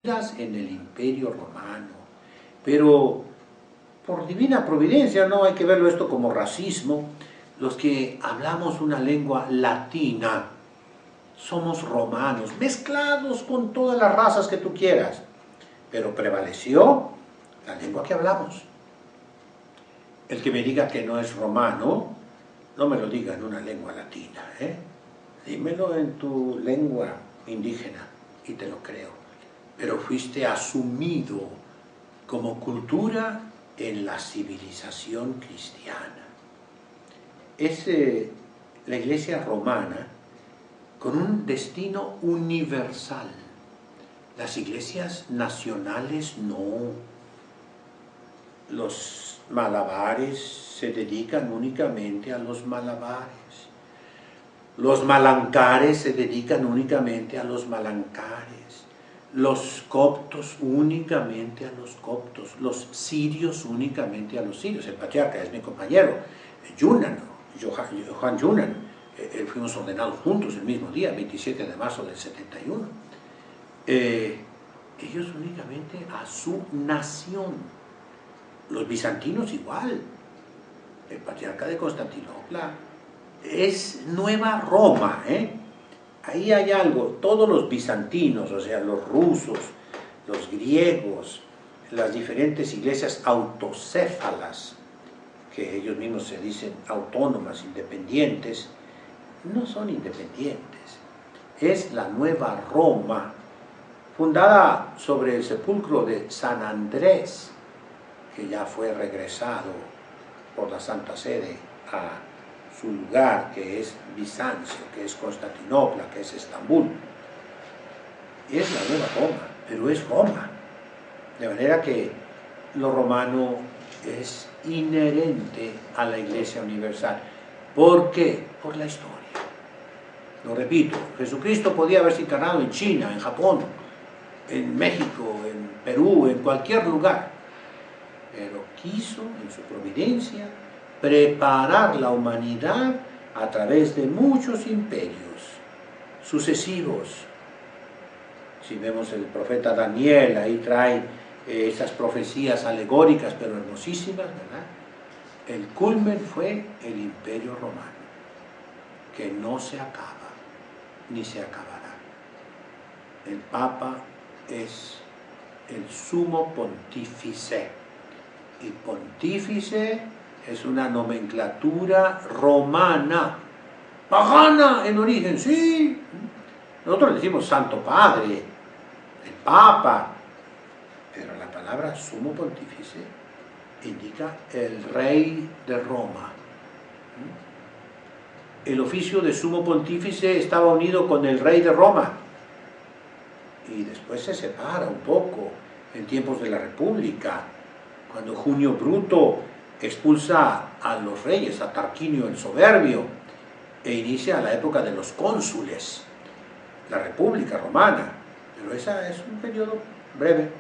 en el Imperio Romano, pero por divina providencia, no hay que verlo esto como racismo, los que hablamos una lengua latina somos romanos, mezclados con todas las razas que tú quieras, pero prevaleció la lengua que hablamos. El que me diga que no es romano, no me lo diga en una lengua latina, dímelo en tu lengua indígena y te lo creo. Pero fuiste asumido como cultura en la civilización cristiana. Es la iglesia romana con un destino universal. Las iglesias nacionales no. Los malabares se dedican únicamente a los malabares. Los malancares se dedican únicamente a los malancares. Los coptos únicamente a los coptos. Los sirios únicamente a los sirios. El patriarca es mi compañero, Johan Junan. Fuimos ordenados juntos el mismo día, 27 de marzo del 71. Ellos únicamente a su nación. Los bizantinos igual. El patriarca de Constantinopla es Nueva Roma, Ahí hay algo, todos los bizantinos, o sea, los rusos, los griegos, las diferentes iglesias autocéfalas, que ellos mismos se dicen autónomas, independientes, no son independientes. Es la Nueva Roma, fundada sobre el sepulcro de San Andrés, que ya fue regresado por la Santa Sede a su lugar, que es Bizancio, que es Constantinopla, que es Estambul. Es la Nueva Roma, pero es Roma. De manera que lo romano es inherente a la Iglesia Universal. ¿Por qué? Por la historia. Lo repito, Jesucristo podía haberse encarnado en China, en Japón, en México, en Perú, en cualquier lugar, pero quiso, en su providencia, preparar la humanidad a través de muchos imperios sucesivos. Si vemos el profeta Daniel, ahí trae esas profecías alegóricas, pero hermosísimas, ¿verdad? El culmen fue el Imperio Romano, que no se acaba, ni se acabará. El Papa es el sumo pontífice, y pontífice es una nomenclatura romana, pagana en origen, sí. Nosotros le decimos Santo Padre, el Papa, pero la palabra sumo pontífice indica el rey de Roma. El oficio de sumo pontífice estaba unido con el rey de Roma, y después se separa un poco en tiempos de la República, cuando Junio Bruto expulsa a los reyes, a Tarquinio el Soberbio, e inicia la época de los cónsules, la República Romana, pero esa es un periodo breve.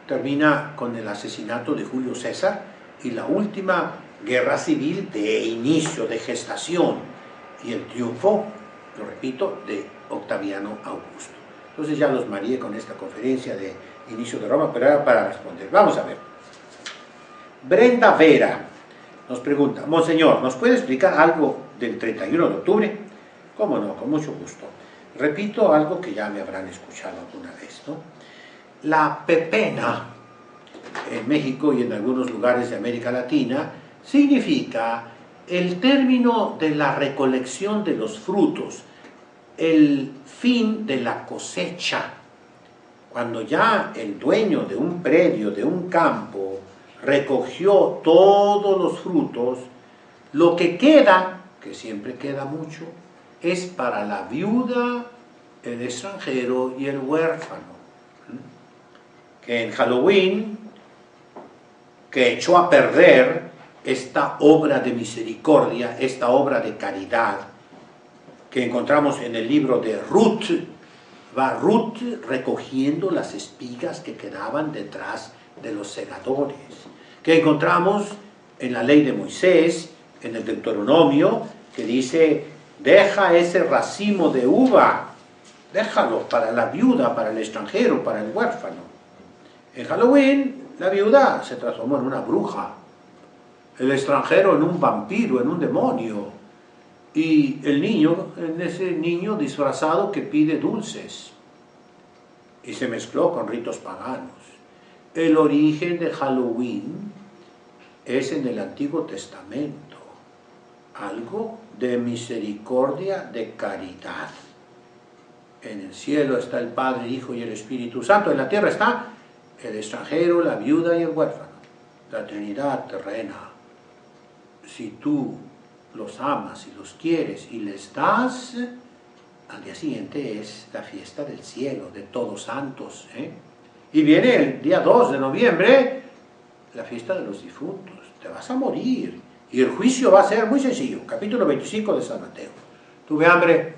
Termina con el asesinato de Julio César y la última guerra civil de inicio, de gestación, y el triunfo, lo repito, de Octaviano Augusto. Entonces ya los mareé con esta conferencia de inicio de Roma, pero era para responder. Vamos a ver. Brenda Vera nos pregunta: Monseñor, ¿nos puede explicar algo del 31 de octubre? ¿Cómo no? Con mucho gusto. Repito algo que ya me habrán escuchado alguna vez, ¿no? La pepena en México y en algunos lugares de América Latina significa el término de la recolección de los frutos, el fin de la cosecha. Cuando ya el dueño de un predio, de un campo, recogió todos los frutos, lo que queda, que siempre queda mucho, es para la viuda, el extranjero y el huérfano. Que en Halloween, que echó a perder esta obra de misericordia, esta obra de caridad, que encontramos en el libro de Ruth, va Ruth recogiendo las espigas que quedaban detrás de los segadores, que encontramos en la ley de Moisés, en el Deuteronomio, que dice: deja ese racimo de uva déjalo para la viuda, para el extranjero, para el huérfano. En Halloween, la viuda se transformó en una bruja, el extranjero en un vampiro, en un demonio, y el niño, en ese niño disfrazado que pide dulces, y se mezcló con ritos paganos. El origen de Halloween es en el Antiguo Testamento, algo de misericordia, de caridad. En el cielo está el Padre, el Hijo y el Espíritu Santo. En la tierra está el extranjero, la viuda y el huérfano. La Trinidad terrena. Si tú los amas y los quieres y les das, al día siguiente es la fiesta del cielo, de Todos Santos. Y viene el día 2 de noviembre, la fiesta de los difuntos. Te vas a morir. Y el juicio va a ser muy sencillo. Capítulo 25 de San Mateo. Tuve hambre,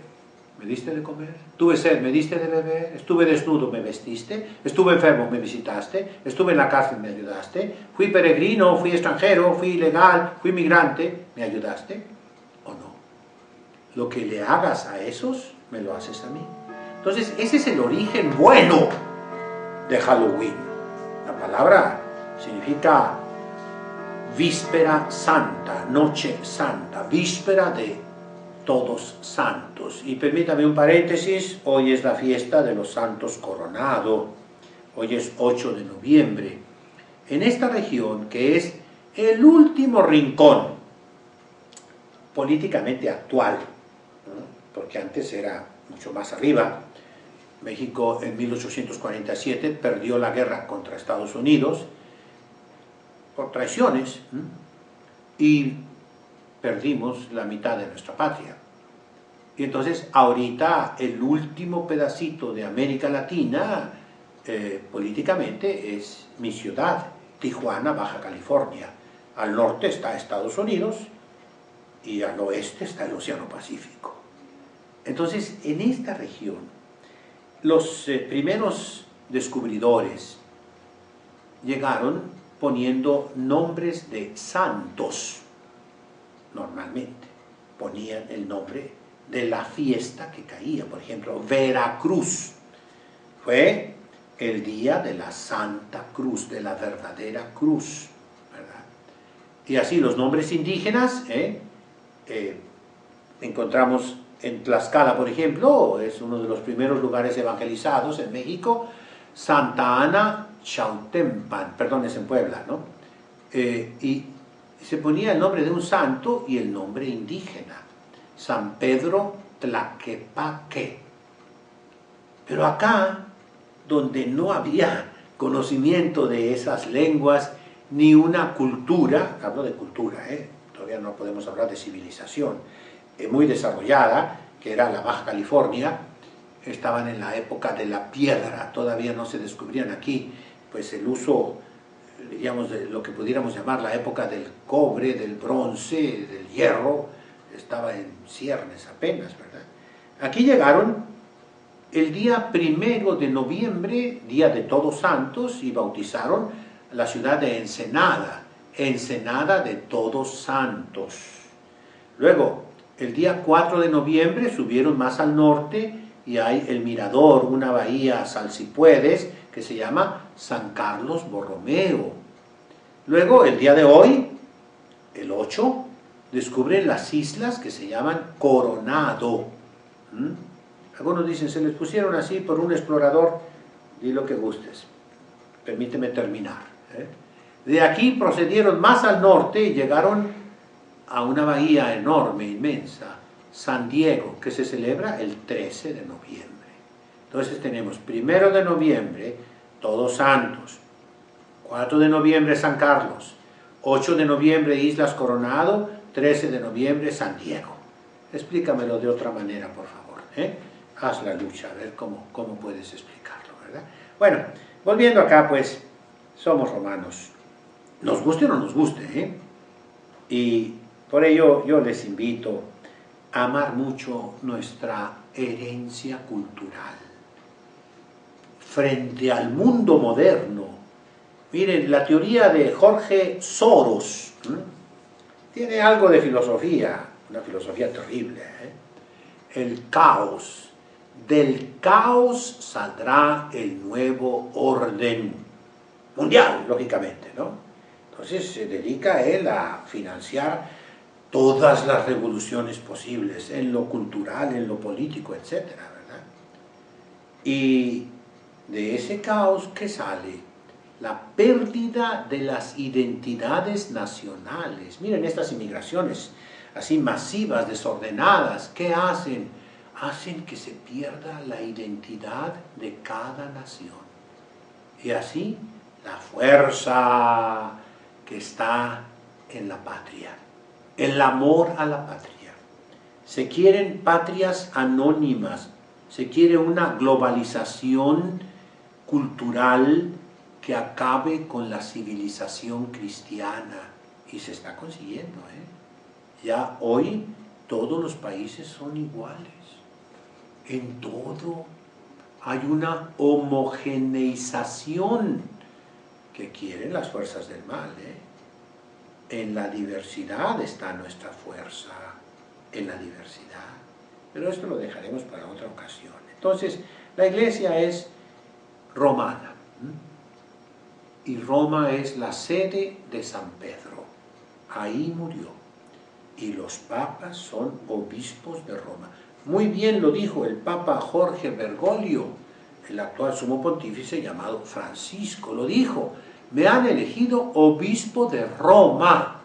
me diste de comer. Tuve sed, me diste de beber. Estuve desnudo, me vestiste. Estuve enfermo, me visitaste. Estuve en la cárcel, me ayudaste. Fui peregrino, fui extranjero, fui ilegal, fui migrante. ¿Me ayudaste o no? Lo que le hagas a esos, me lo haces a mí. Entonces, ese es el origen bueno de Halloween. La palabra significa víspera santa, noche santa, víspera de Todos Santos. Y permítame un paréntesis, hoy es la fiesta de los santos coronados, hoy es 8 de noviembre. En esta región, que es el último rincón políticamente actual, ¿no? Porque antes era mucho más arriba. México en 1847 perdió la guerra contra Estados Unidos por traiciones, y perdimos la mitad de nuestra patria. Y entonces ahorita el último pedacito de América Latina políticamente es mi ciudad, Tijuana, Baja California. Al norte está Estados Unidos y al oeste está el Océano Pacífico. Entonces, en esta región, los primeros descubridores llegaron poniendo nombres de santos. Normalmente ponían el nombre de la fiesta que caía. Por ejemplo, Veracruz fue el día de la Santa Cruz, de la verdadera cruz, ¿verdad? Y así los nombres indígenas, encontramos en Tlaxcala, por ejemplo, es uno de los primeros lugares evangelizados en México, Santa Ana Chautempan, perdón, es en Puebla, ¿no? Y se ponía el nombre de un santo y el nombre indígena, San Pedro Tlaquepaque. Pero acá, donde no había conocimiento de esas lenguas, ni una cultura, hablo de cultura, todavía no podemos hablar de civilización, muy desarrollada, que era la Baja California, estaban en la época de la piedra, todavía no se descubrían aquí, pues el uso, digamos, de lo que pudiéramos llamar la época del cobre, del bronce, del hierro, estaba en ciernes apenas, ¿verdad? Aquí llegaron el día 1 de noviembre, día de Todos Santos, y bautizaron la ciudad de Ensenada, Ensenada de Todos Santos. Luego, el día 4 de noviembre subieron más al norte y hay el mirador, una bahía, Salsipuedes, que se llama San Carlos Borromeo. Luego, el día de hoy, el 8, descubren las islas que se llaman Coronado. Algunos dicen, se les pusieron así por un explorador, di lo que gustes, permíteme terminar. De aquí procedieron más al norte y llegaron a una bahía enorme, inmensa, San Diego, que se celebra el 13 de noviembre. Entonces tenemos 1 de noviembre, Todos Santos, 4 de noviembre, San Carlos, 8 de noviembre, Islas Coronado, 13 de noviembre, San Diego. Explícamelo de otra manera, por favor. Haz la lucha, a ver cómo puedes explicarlo, ¿verdad? Bueno, volviendo acá, pues, somos romanos. Nos guste o no nos guste, Y por ello yo les invito a amar mucho nuestra herencia cultural. Frente al mundo moderno, miren, la teoría de Jorge Soros tiene algo de filosofía, una filosofía terrible, el caos del caos saldrá el nuevo orden mundial, lógicamente, ¿no? Entonces se dedica él a financiar todas las revoluciones posibles, en lo cultural, en lo político, etcétera, ¿verdad? Y de ese caos, ¿qué sale? La pérdida de las identidades nacionales. Miren estas inmigraciones así masivas, desordenadas, ¿qué hacen? Hacen que se pierda la identidad de cada nación. Y así la fuerza que está en la patria, el amor a la patria. Se quieren patrias anónimas, se quiere una globalización cultural que acabe con la civilización cristiana, y se está consiguiendo, ¿eh? Ya hoy todos los países son iguales, en todo hay una homogeneización que quieren las fuerzas del mal, ¿eh? En la diversidad está nuestra fuerza, en la diversidad, pero esto lo dejaremos para otra ocasión. Entonces, la iglesia es romana, y Roma es la sede de San Pedro, ahí murió, y los papas son obispos de Roma. Muy bien lo dijo el Papa Jorge Bergoglio, el actual sumo pontífice llamado Francisco, lo dijo: me han elegido obispo de Roma.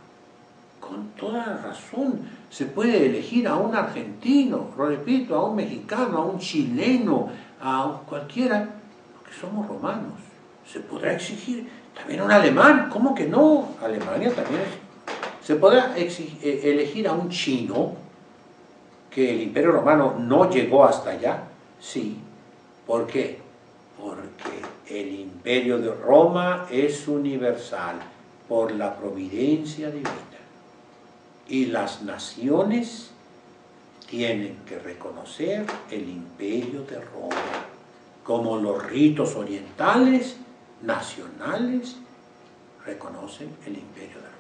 Con toda razón, se puede elegir a un argentino, lo repito, a un mexicano, a un chileno, a cualquiera, porque somos romanos. Se podrá exigir también a un alemán, ¿cómo que no? Alemania también es. Se podrá elegir a un chino, que el Imperio Romano no llegó hasta allá, sí. ¿Por qué? Porque el Imperio de Roma es universal por la providencia divina. Y las naciones tienen que reconocer el Imperio de Roma, como los ritos orientales, nacionales, reconocen el Imperio de Roma.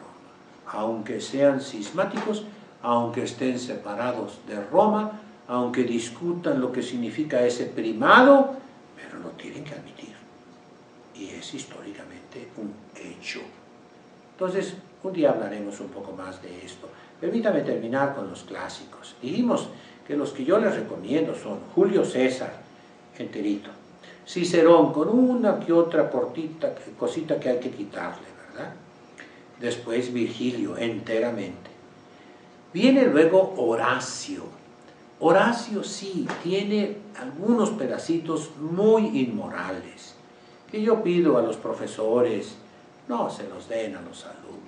Aunque sean cismáticos, aunque estén separados de Roma, aunque discutan lo que significa ese primado, pero lo tienen que admitir. Y es históricamente un hecho. Entonces, un día hablaremos un poco más de esto. Permítame terminar con los clásicos. Dijimos que los que yo les recomiendo son Julio César, enterito. Cicerón, con una que otra cortita cosita que hay que quitarle, ¿verdad? Después Virgilio, enteramente. Viene luego Horacio. Horacio sí, tiene algunos pedacitos muy inmorales, que yo pido a los profesores, no se los den a los alumnos.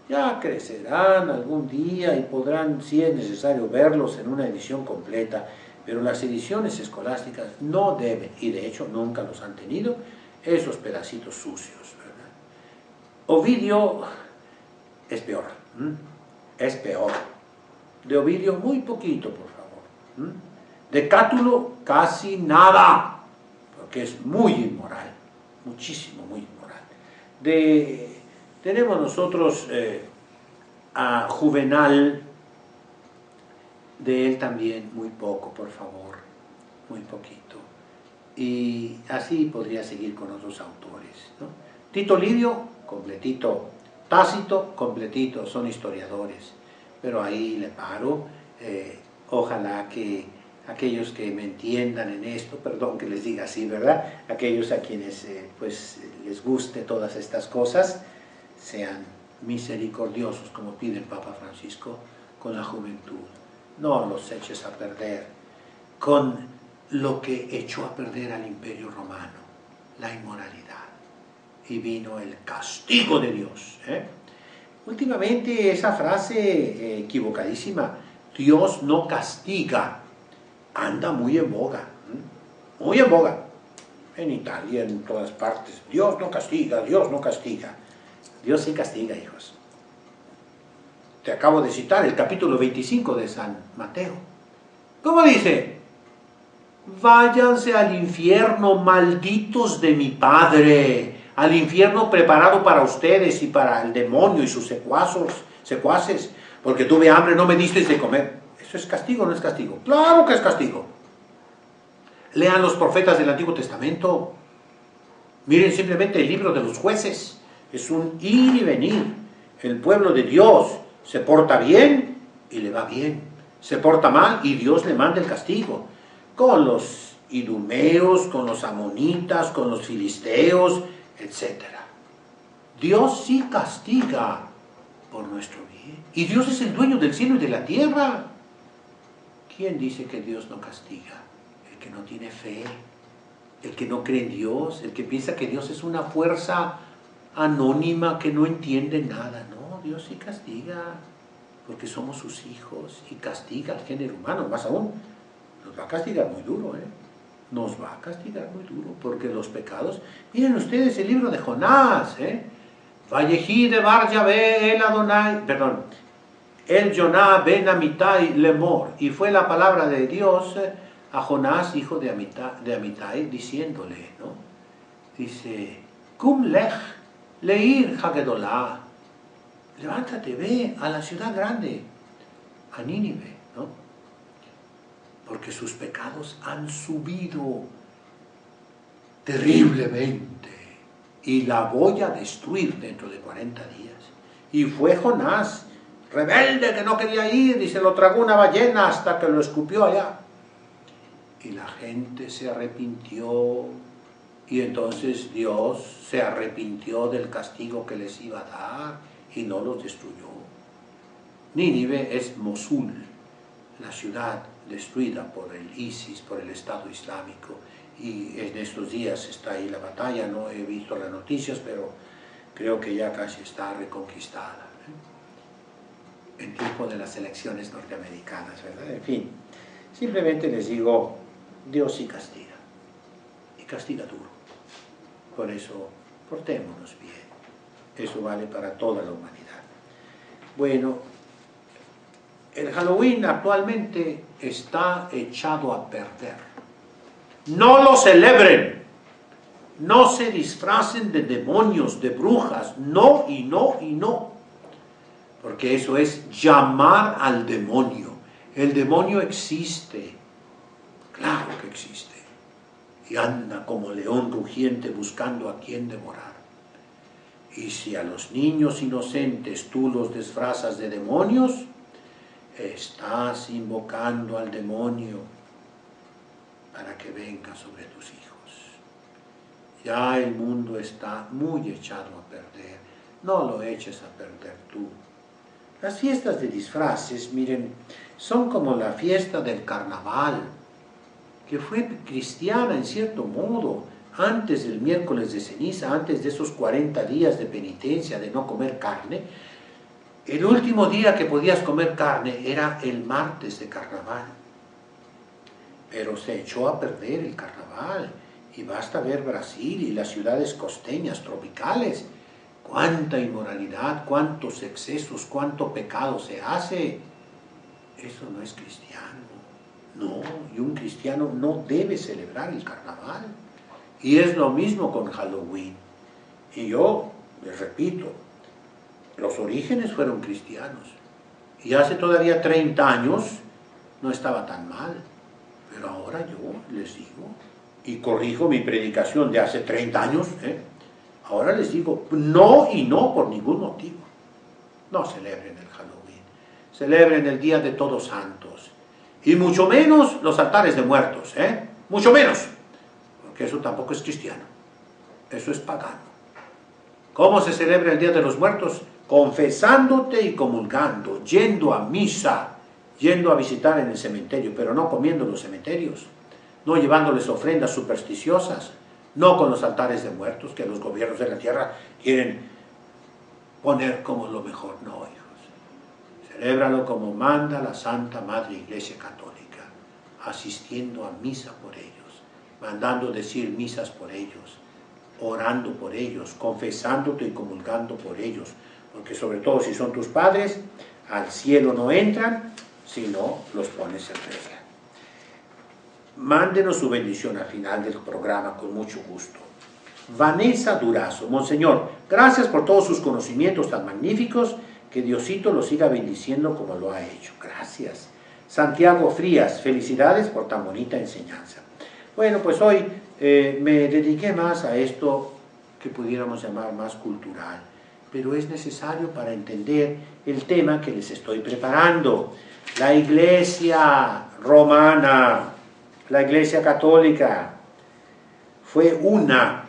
Ya crecerán algún día y podrán, si es necesario, verlos en una edición completa, pero las ediciones escolásticas no deben, y de hecho nunca los han tenido, esos pedacitos sucios, ¿verdad? Ovidio es peor, es peor. De Ovidio muy poquito, por favor. De Cátulo casi nada, porque es muy inmoral, muchísimo, muy inmoral. Tenemos nosotros a Juvenal, de él también muy poco, por favor, muy poquito. Y así podría seguir con otros autores, ¿no? Tito Livio, completito. Tácito, completito, son historiadores. Pero ahí le paro. Ojalá que aquellos que me entiendan en esto, perdón que les diga así, ¿verdad? Aquellos a quienes pues les guste todas estas cosas, sean misericordiosos, como pide el Papa Francisco, con la juventud. No los eches a perder con lo que echó a perder al Imperio Romano, la inmoralidad. Y vino el castigo de Dios. Últimamente esa frase equivocadísima, Dios no castiga, anda muy en boga, muy en boga. En Italia, en todas partes, Dios no castiga, Dios no castiga. Dios sí castiga, hijos. Te acabo de citar el capítulo 25 de San Mateo. ¿Cómo dice? Váyanse al infierno, malditos de mi Padre, al infierno preparado para ustedes y para el demonio y sus secuaces, porque tuve hambre, no me disteis de comer. ¿Eso es castigo o no es castigo? ¡Claro que es castigo! Lean los profetas del Antiguo Testamento. Miren simplemente el libro de los jueces. Es un ir y venir. El pueblo de Dios se porta bien y le va bien. Se porta mal y Dios le manda el castigo. Con los idumeos, con los amonitas, con los filisteos, etc. Dios sí castiga por nuestro bien. Y Dios es el dueño del cielo y de la tierra. ¿Quién dice que Dios no castiga? El que no tiene fe, el que no cree en Dios, el que piensa que Dios es una fuerza anónima que no entiende nada. No, Dios sí castiga, porque somos sus hijos, y castiga al género humano. Más aún, nos va a castigar muy duro, nos va a castigar muy duro, porque los pecados... Miren ustedes el libro de Jonás, Vallejí de Bar Yahvé el Adonai, perdón, el Joná ben Amitai lemor, y fue la palabra de Dios a Jonás, hijo de Amitai, diciéndole, ¿no? Dice, Kum lech leir hagedolá, levántate, ve a la ciudad grande, a Nínive, ¿no? Porque sus pecados han subido terriblemente y la voy a destruir dentro de 40 días. Y fue Jonás, rebelde, que no quería ir, y se lo tragó una ballena hasta que lo escupió allá. Y la gente se arrepintió, y entonces Dios se arrepintió del castigo que les iba a dar y no los destruyó. Nínive es Mosul, la ciudad destruida por el ISIS, por el Estado Islámico, y en estos días está ahí la batalla. No he visto las noticias, pero creo que ya casi está reconquistada, en tiempo de las elecciones norteamericanas, ¿verdad? En fin, simplemente les digo, Dios sí castiga, y castiga duro. Por eso, portémonos bien. Eso vale para toda la humanidad. Bueno, el Halloween actualmente está echado a perder. No lo celebren. No se disfracen de demonios, de brujas. No y no y no. Porque eso es llamar al demonio. El demonio existe. Claro que existe. Y anda como león rugiente buscando a quien devorar. Y si a los niños inocentes tú los disfrazas de demonios, estás invocando al demonio para que venga sobre tus hijos. Ya el mundo está muy echado a perder. No lo eches a perder tú. Las fiestas de disfraces, miren, son como la fiesta del carnaval, que fue cristiana en cierto modo, antes del miércoles de ceniza, antes de esos 40 días de penitencia de no comer carne. El último día que podías comer carne era el martes de carnaval. Pero se echó a perder el carnaval, y basta ver Brasil y las ciudades costeñas, tropicales. Cuánta inmoralidad, cuántos excesos, cuánto pecado se hace. Eso no es cristiano. No, y un cristiano no debe celebrar el carnaval. Y es lo mismo con Halloween. Y yo les repito, los orígenes fueron cristianos. Y hace todavía 30 años no estaba tan mal. Pero ahora yo les digo, y corrijo mi predicación de hace 30 años, ahora les digo, no y no por ningún motivo. No celebren el Halloween. Celebren el Día de Todos Santos. Y mucho menos los altares de muertos, mucho menos. Porque eso tampoco es cristiano. Eso es pagano. ¿Cómo se celebra el Día de los Muertos? Confesándote y comulgando, yendo a misa, yendo a visitar en el cementerio, pero no comiendo en los cementerios, no llevándoles ofrendas supersticiosas, no con los altares de muertos que los gobiernos de la tierra quieren poner como lo mejor. No, hijos. Celébralo como manda la Santa Madre Iglesia Católica, asistiendo a misa por ellos, mandando decir misas por ellos, orando por ellos, confesándote y comulgando por ellos, porque sobre todo si son tus padres, al cielo no entran si no los pones en regla. Mándenos su bendición al final del programa con mucho gusto. Vanessa Durazo: Monseñor, gracias por todos sus conocimientos tan magníficos, que Diosito los siga bendiciendo como lo ha hecho. Gracias. Santiago Frías: felicidades por tan bonita enseñanza. Bueno, pues hoy me dediqué más a esto que pudiéramos llamar más cultural, pero es necesario para entender el tema que les estoy preparando. La Iglesia romana, la Iglesia católica, fue una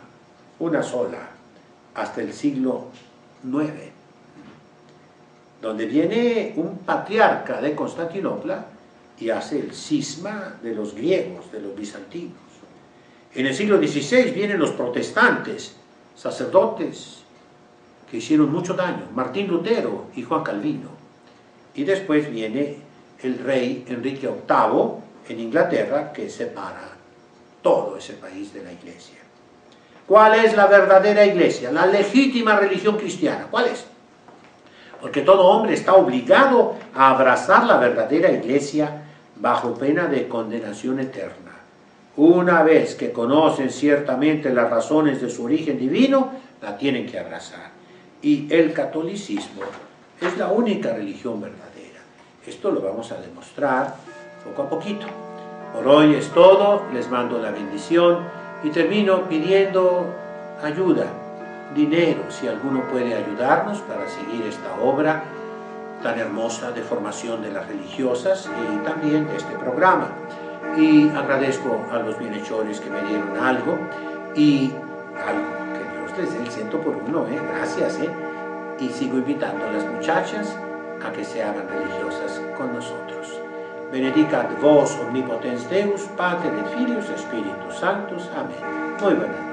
sola, hasta el siglo IX, donde viene un patriarca de Constantinopla y hace el cisma de los griegos, de los bizantinos. En el siglo XVI vienen los protestantes, sacerdotes que hicieron mucho daño, Martín Lutero y Juan Calvino. Y después viene el rey Enrique VIII en Inglaterra, que separa todo ese país de la Iglesia. ¿Cuál es la verdadera Iglesia? La legítima religión cristiana. ¿Cuál es? Porque todo hombre está obligado a abrazar la verdadera Iglesia bajo pena de condenación eterna. Una vez que conocen ciertamente las razones de su origen divino, la tienen que abrazar. Y el catolicismo es la única religión verdadera. Esto lo vamos a demostrar poco a poquito. Por hoy es todo, les mando la bendición y termino pidiendo ayuda, dinero, si alguno puede ayudarnos para seguir esta obra tan hermosa de formación de las religiosas y también este programa. Y agradezco a los bienhechores que me dieron algo y algo que Dios les dé el 100 por 1, gracias. Y sigo invitando a las muchachas a que se hagan religiosas con nosotros. Benedicat vos omnipotens Deus, Pater et Filius Spiritus Sanctus. Amén. Muy buenas.